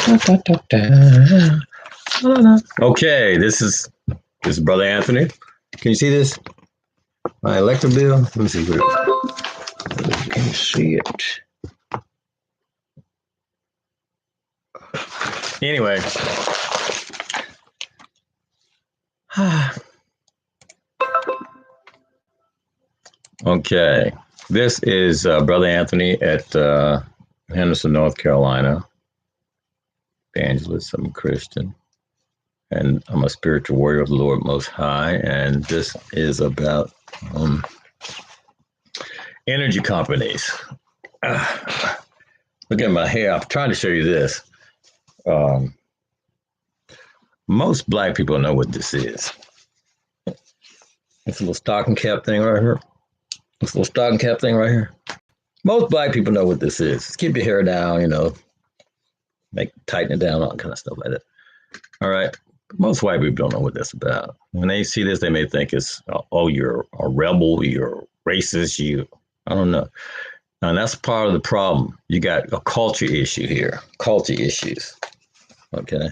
Da, da, da, da. Okay, this is Brother Anthony. Can you see this? My electric bill. Let me see. Can you see it? Anyway. Okay. This is Brother Anthony at Henderson, North Carolina. Evangelist, I'm a Christian. And I'm a spiritual warrior of the Lord Most High. And this is about energy companies. Look at my hair. I'm trying to show you this. Most black people know what this is. This little stocking cap thing right here. This little stocking cap thing right here. Most black people know what this is. Just keep your hair down, tighten it down, all that kind of stuff like that. All right. Most white people don't know what that's about. When they see this, they may think it's, oh, you're a rebel, you're racist, I don't know. And that's part of the problem. You got a culture issue here, culture issues. Okay.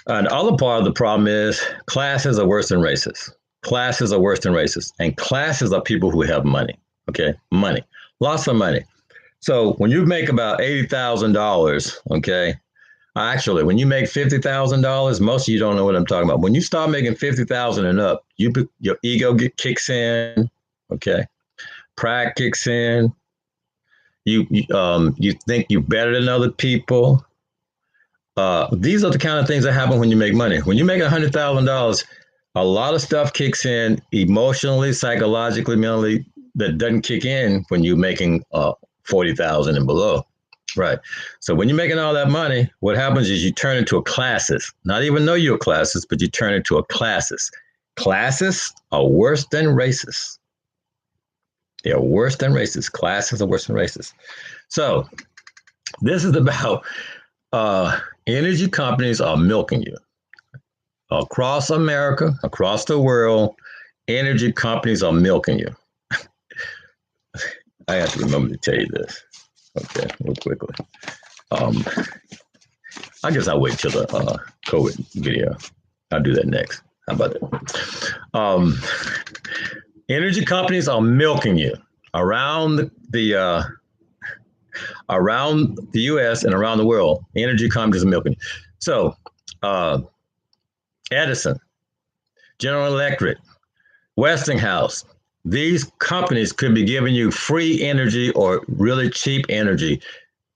And the other part of the problem is classes are worse than races. Classes are worse than races. And classes are people who have money. Okay. Money. Lots of money. So when you make about $80,000, okay, actually, when you make $50,000, most of you don't know what I'm talking about. When you start making $50,000 and up, your ego kicks in, okay? Pride kicks in. You think you're better than other people. These are the kind of things that happen when you make money. When you make $100,000, a lot of stuff kicks in emotionally, psychologically, mentally that doesn't kick in when you're making 40,000 and below. Right. So when you're making all that money, what happens is you turn into a classes. Not even know you're classes, but you turn into a classes. Classes are worse than races. They are worse than races. Classes are worse than races. So this is about energy companies are milking you. Across America, across the world, energy companies are milking you. I have to remember to tell you this. Okay, real quickly. I guess I'll wait till the COVID video. I'll do that next. How about that? Energy companies are milking you around the U.S. and around the world. Energy companies are milking you. So, Edison, General Electric, Westinghouse. These companies could be giving you free energy or really cheap energy.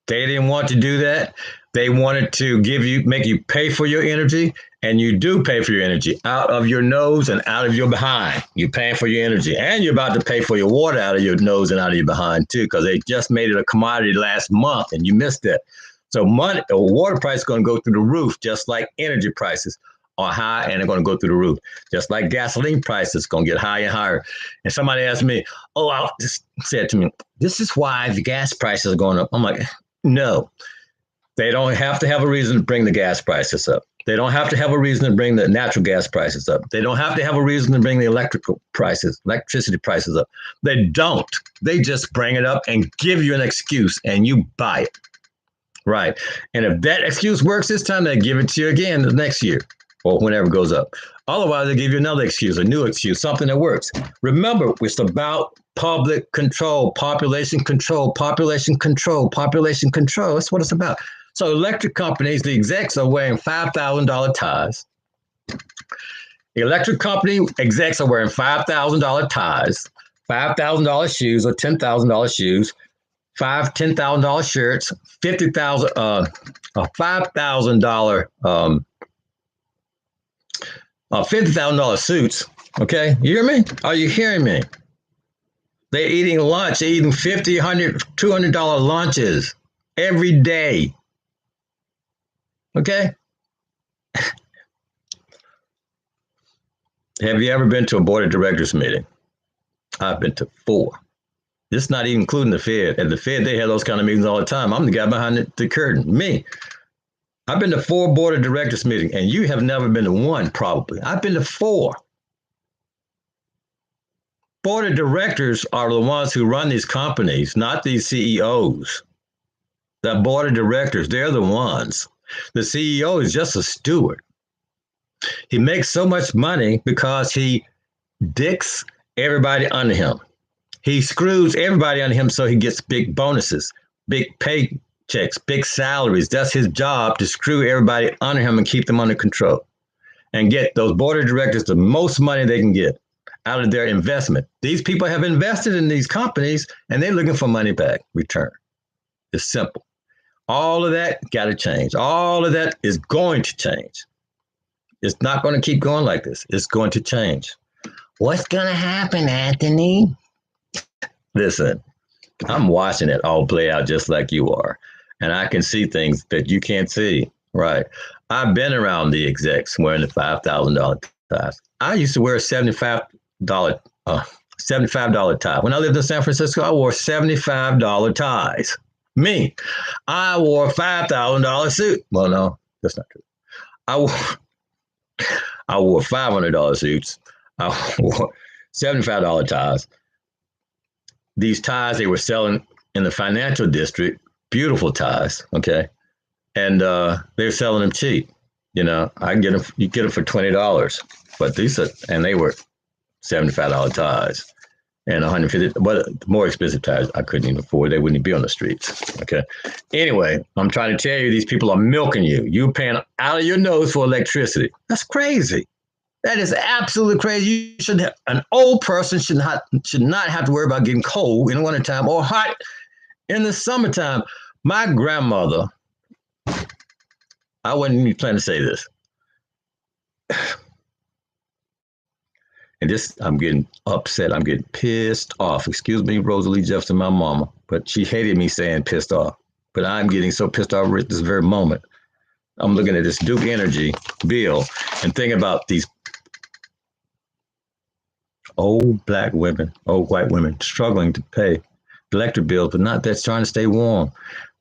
They didn't want to do that. They wanted to make you pay for your energy, and you do pay for your energy out of your nose and out of your behind. You're paying for your energy, and you're about to pay for your water out of your nose and out of your behind too, because they just made it a commodity last month, and you missed it. So water price is going to go through the roof, just like energy prices are high, and they're going to go through the roof. Just like gasoline prices going to get higher and higher. And somebody asked me, said to me, this is why the gas prices are going up. I'm like, no, they don't have to have a reason to bring the gas prices up. They don't have to have a reason to bring the natural gas prices up. They don't have to have a reason to bring the electricity prices up. They don't. They just bring it up and give you an excuse, and you buy it. Right. And if that excuse works this time, they give it to you again the next year, or whenever it goes up. Otherwise, they give you another excuse, a new excuse, something that works. Remember, it's about public control, population control, population control, population control. That's what it's about. So electric companies, the execs are wearing $5,000 ties. The electric company execs are wearing $5,000 ties, $5,000 shoes or $10,000 shoes, $10,000 shirts, $5,000 $50,000 suits. Okay, you hear me? Are you hearing me? They're eating lunch. They're eating $50, $100, $200 lunches every day. Okay. Have you ever been to a board of directors meeting? I've been to 4. This is not even including the Fed. At the Fed, they have those kind of meetings all the time. I'm the guy behind the curtain. Me. I've been to 4 board of directors meetings, and you have never been to one, probably. I've been to 4. Board of directors are the ones who run these companies, not these CEOs. The board of directors, they're the ones. The CEO is just a steward. He makes so much money because he dicks everybody under him. He screws everybody under him so he gets big bonuses, big paychecks, big salaries. That's his job, to screw everybody under him and keep them under control and get those board of directors the most money they can get out of their investment. These people have invested in these companies and they're looking for money back, return. It's simple. All of that got to change. All of that is going to change. It's not going to keep going like this. It's going to change. What's going to happen, Anthony? Listen, I'm watching it all play out just like you are. And I can see things that you can't see, right? I've been around the execs wearing the $5,000 ties. I used to wear a $75 tie. When I lived in San Francisco, I wore $75 ties. Me, I wore a $5,000 suit. Well, no, that's not true. I wore $500 suits. I wore $75 ties. These ties they were selling in the financial district, beautiful ties, okay? And they're selling them cheap. You know, I can get them, you get them for $20, but these are, and they were $75 ties and 150, but the more expensive ties I couldn't even afford. They wouldn't be on the streets, okay? Anyway, I'm trying to tell you, these people are milking you. You're paying out of your nose for electricity. That's crazy. That is absolutely crazy. You should have, an old person should not have to worry about getting cold in the wintertime or hot in the summertime. My grandmother, I wasn't even planning to say this. And this, I'm getting upset. I'm getting pissed off. Excuse me, Rosalie Jefferson, my mama, but she hated me saying pissed off. But I'm getting so pissed off right this very moment. I'm looking at this Duke Energy bill and thinking about these old black women, old white women struggling to pay electric bills, but not that's trying to stay warm.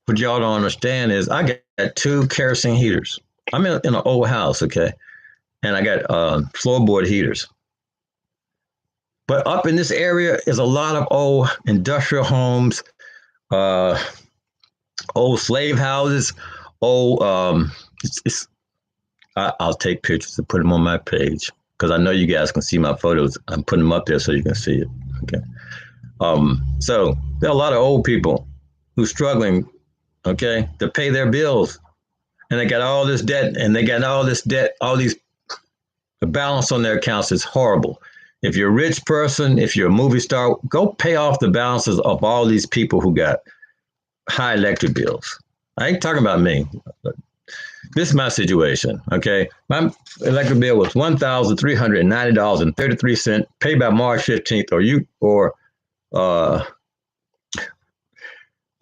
What y'all don't understand is I got 2 kerosene heaters. I'm in an old house, okay? And I got floorboard heaters. But up in this area is a lot of old industrial homes, old slave houses, old, I'll take pictures and put them on my page, because I know you guys can see my photos. I'm putting them up there so you can see it. Okay. So there are a lot of old people who's struggling, okay, to pay their bills. And they got all this debt, the balance on their accounts is horrible. If you're a rich person, if you're a movie star, go pay off the balances of all these people who got high electric bills. I ain't talking about me. This is my situation, okay? My electric bill was $1,390.33, paid by March 15th,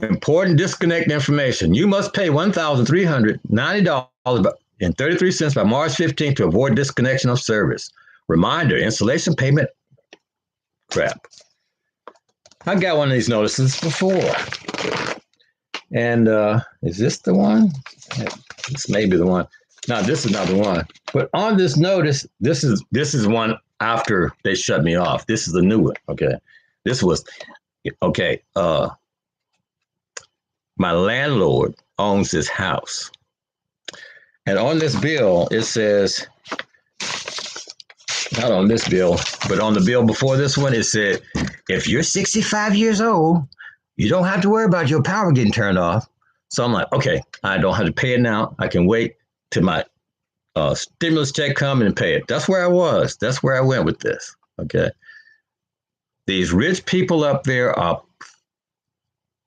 important disconnect information. You must pay $1,390.33 by March 15th to avoid disconnection of service. Reminder, installation payment, crap. I got one of these notices before. And is this the one? This may be the one. No, this is not the one. But on this notice, this is one after they shut me off. This is the new one. Okay. This was okay. My landlord owns this house. And on this bill, it says, not on this bill, but on the bill before this one, it said, if you're 65 years old, you don't have to worry about your power getting turned off. So I'm like, okay, I don't have to pay it now. I can wait till my stimulus check come and pay it. That's where I was. That's where I went with this. Okay. These rich people up there are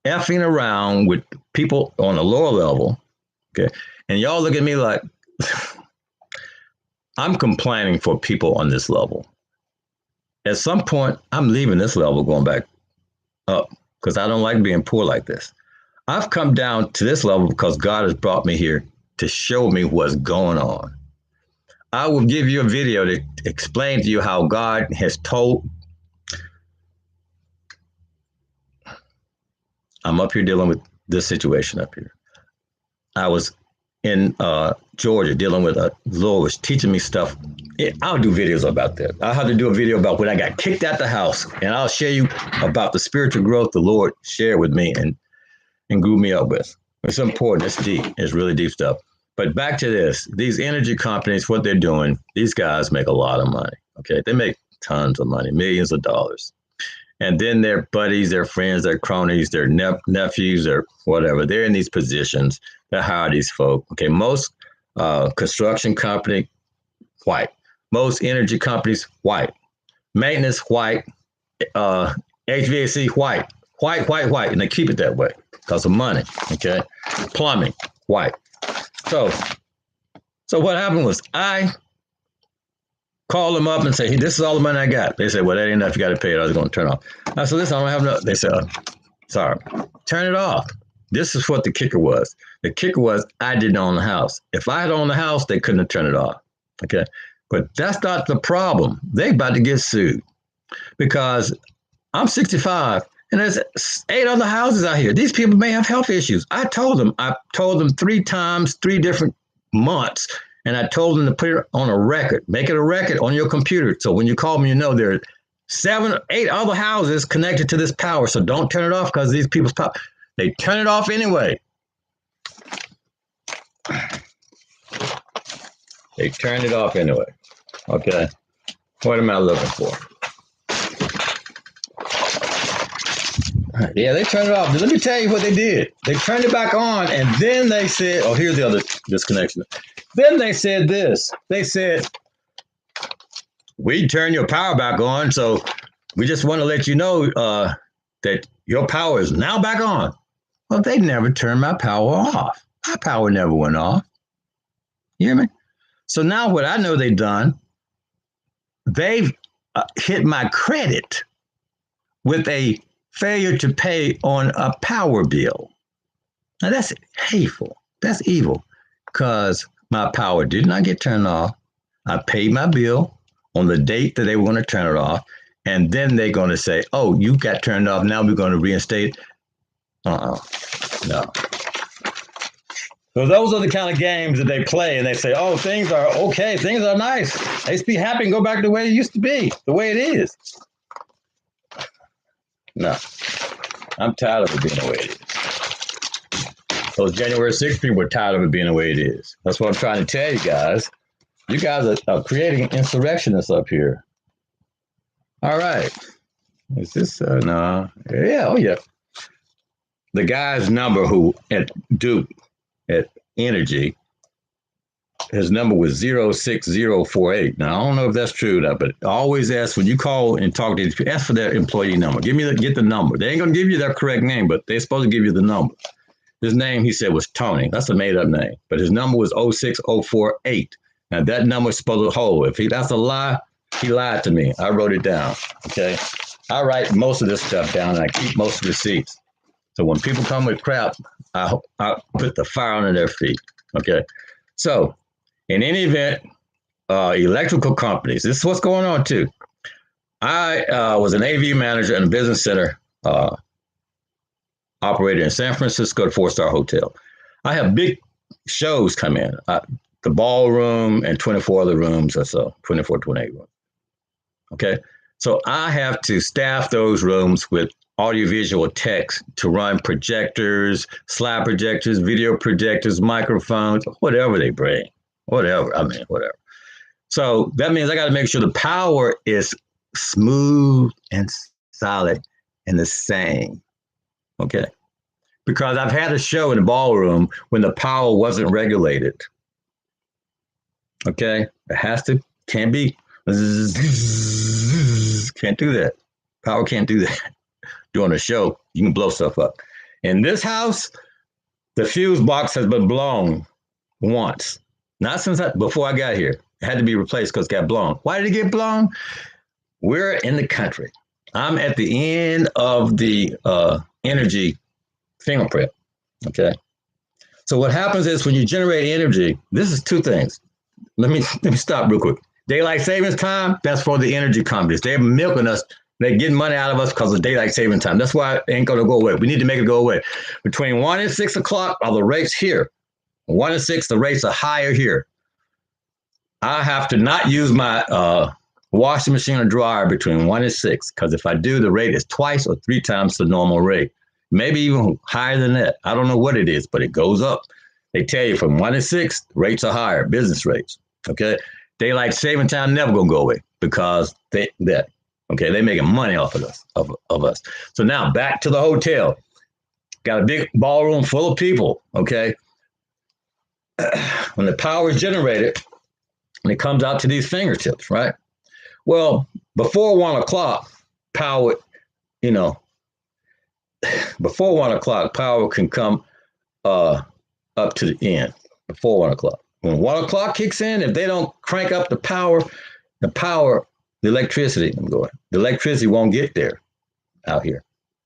effing around with people on a lower level. Okay. And y'all look at me like I'm complaining for people on this level. At some point, I'm leaving this level, going back up, because I don't like being poor like this. I've come down to this level because God has brought me here to show me what's going on. I will give you a video to explain to you how God has told. I'm up here dealing with this situation up here. I was in Georgia dealing with the Lord was teaching me stuff. I'll do videos about that. I'll have to do a video about when I got kicked out the house, and I'll share you about the spiritual growth the Lord shared with me and grew me up with. It's important. It's deep. It's really deep stuff. But back to this. These energy companies, what they're doing, these guys make a lot of money. Okay. They make tons of money, millions of dollars. And then their buddies, their friends, their cronies, their nephews, or whatever, they're in these positions that hire these folk. Okay. Most construction company, white. Most energy companies, white. Maintenance, white. HVAC, white. White. And they keep it that way because of money. Okay. Plumbing, white. So what happened was I called them up and say, hey, this is all the money I got. They said, well, that ain't enough. You got to pay it. I was going to turn it off. I said, listen, I don't have enough. They said, sorry, turn it off. This is what the kicker was. The kicker was I didn't own the house. If I had owned the house, they couldn't have turned it off. Okay. But that's not the problem. They about to get sued because I'm 65 and there's 8 other houses out here. These people may have health issues. I told them 3 times, 3 different months. And I told them to put it on a record, make it a record on your computer. So when you call me, you know there are 7 or 8 other houses connected to this power. So don't turn it off because these people's power. They turn it off anyway. They turned it off anyway. Okay. What am I looking for? Yeah, they turned it off. But let me tell you what they did. They turned it back on, and then they said, oh, here's the other disconnection. Then they said this. They said, we turn your power back on, so we just want to let you know that your power is now back on. Well, they never turned my power off. My power never went off. You hear me? So now what I know they've done, they've hit my credit with a failure to pay on a power bill. Now that's hateful. That's evil because my power did not get turned off. I paid my bill on the date that they were going to turn it off. And then they're going to say, oh, you got turned off. Now we're going to reinstate. No. So those are the kind of games that they play. And they say, oh, things are okay. Things are nice. Let's be happy and go back to the way it used to be, the way it is. No, I'm tired of it being the way it is. Those January 6th people are tired of it being the way it is. That's what I'm trying to tell you guys. You guys are creating insurrectionists up here. All right. Is this, no. Yeah, oh yeah. The guy's number who at Duke, at Energy, his number was 06048. Now, I don't know if that's true or not, but always ask when you call and talk to these people, ask for their employee number. Get the number. They ain't going to give you their correct name, but they're supposed to give you the number. His name, he said, was Tony. That's a made-up name. But his number was 06048. Now, that number is supposed to hold. If that's a lie, he lied to me. I wrote it down, okay? I write most of this stuff down, and I keep most of the receipts. So when people come with crap, I put the fire under their feet, okay? So in any event, electrical companies, this is what's going on too. I was an AV manager in a business center operator in San Francisco, 4-star hotel. I have big shows come in, the ballroom and 24 other rooms or so, 24, 28 rooms. Okay. So I have to staff those rooms with audiovisual techs to run projectors, slide projectors, video projectors, microphones, whatever they bring, whatever. So that means I got to make sure the power is smooth and solid and the same. Okay. Because I've had a show in the ballroom when the power wasn't regulated. Okay. Can't be, can't do that. Power can't do that. During a show, you can blow stuff up. In this house, the fuse box has been blown once. Not before I got here. It had to be replaced because it got blown. Why did it get blown? We're in the country. I'm at the end of the energy fingerprint. Okay. So what happens is when you generate energy, this is 2 things. Let me stop real quick. Daylight savings time, that's for the energy companies. They're milking us. They're getting money out of us because of daylight saving time. That's why it ain't going to go away. We need to make it go away. Between 1 and 6 o'clock are the rates here. 1 and 6, the rates are higher here. I have to not use my washing machine or dryer between 1 and 6 because if I do, the rate is twice or 3 times the normal rate. maybe even higher than that. I don't know what it is, but it goes up. They tell you from 1 to 6, rates are higher, business rates. Okay. Daylight saving time never gonna go away because they're making money off of us. So now back to the hotel. Got a big ballroom full of people. Okay. When the power is generated, and it comes out to these fingertips, right? Well, before 1 o'clock, power, you know, before 1 o'clock, power can come up to the end. Before 1 o'clock. When 1 o'clock kicks in, if they don't crank up the electricity, the electricity won't get there out here.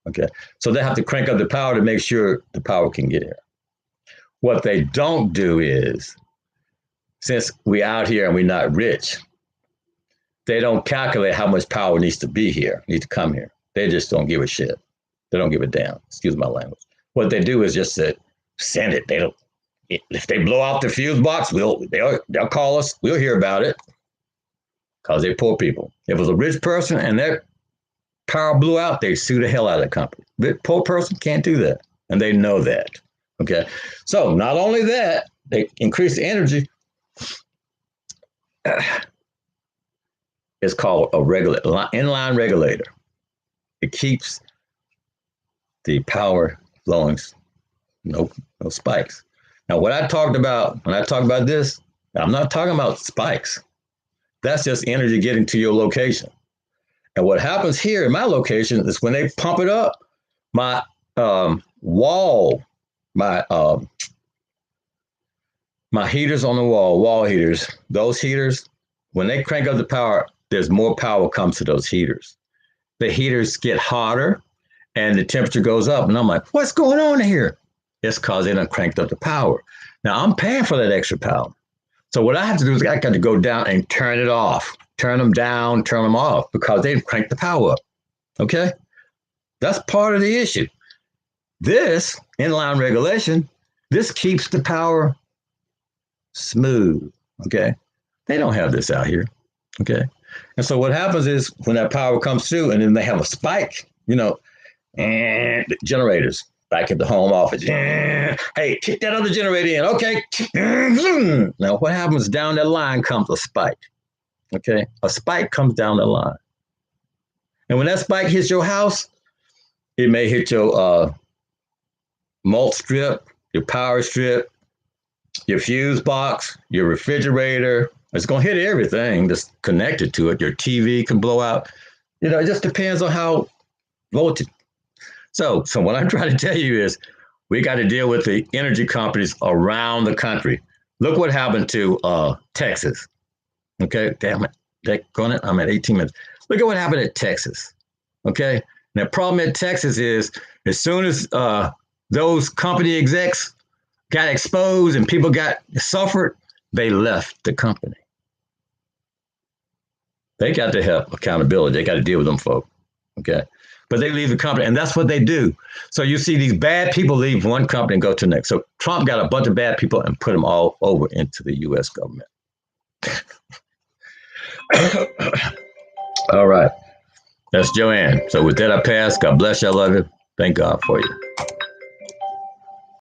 Okay. So they have to crank up the power to make sure the power can get here. What they don't do is, since we're out here and we're not rich, they don't calculate how much power needs to come here. They just don't give a shit. They don't give a damn. Excuse my language. What they do is just say, send it. They don't. If they blow out the fuse box, they'll call us. We'll hear about it because they're poor people. If it was a rich person and their power blew out, they'd sue the hell out of the company. The poor person can't do that, and they know that. Okay, so not only that, they increase the energy. It's called a inline regulator. It keeps the power flowing, no spikes. Now, what I talked about when I talk about this, I'm not talking about spikes. That's just energy getting to your location. And what happens here in my location is when they pump it up, my wall, my heaters on the wall heaters, those heaters, when they crank up the power, there's more power comes to those heaters. The heaters get hotter and the temperature goes up. And I'm like, what's going on here? It's because they done cranked up the power. Now I'm paying for that extra power. So what I have to do is I got to go down and turn it off, turn them down, turn them off because they've cranked the power up. Okay? That's part of the issue. This inline regulation, this keeps the power smooth. Okay? They don't have this out here. Okay? And so what happens is when that power comes through and then they have a spike, and the generators back at the home office. Hey, kick that other generator in. Okay. Now, what happens down that line comes a spike. Okay. A spike comes down the line. And when that spike hits your house, it may hit your malt strip, your power strip, your fuse box, your refrigerator. It's going to hit everything that's connected to it. Your TV can blow out. It just depends on how voltage. So what I'm trying to tell you is we got to deal with the energy companies around the country. Look what happened to Texas. Okay, damn it. I'm at 18 minutes. Look at what happened at Texas. Okay, and the problem at Texas is as soon as those company execs got exposed and people suffered, they left the company. They got to have accountability. They got to deal with them folk. Okay. But they leave the company, and that's what they do. So you see these bad people leave one company and go to the next. So Trump got a bunch of bad people and put them all over into the U.S. government. All right. That's Joanne. So with that, I pass. God bless you. I love you. Thank God for you.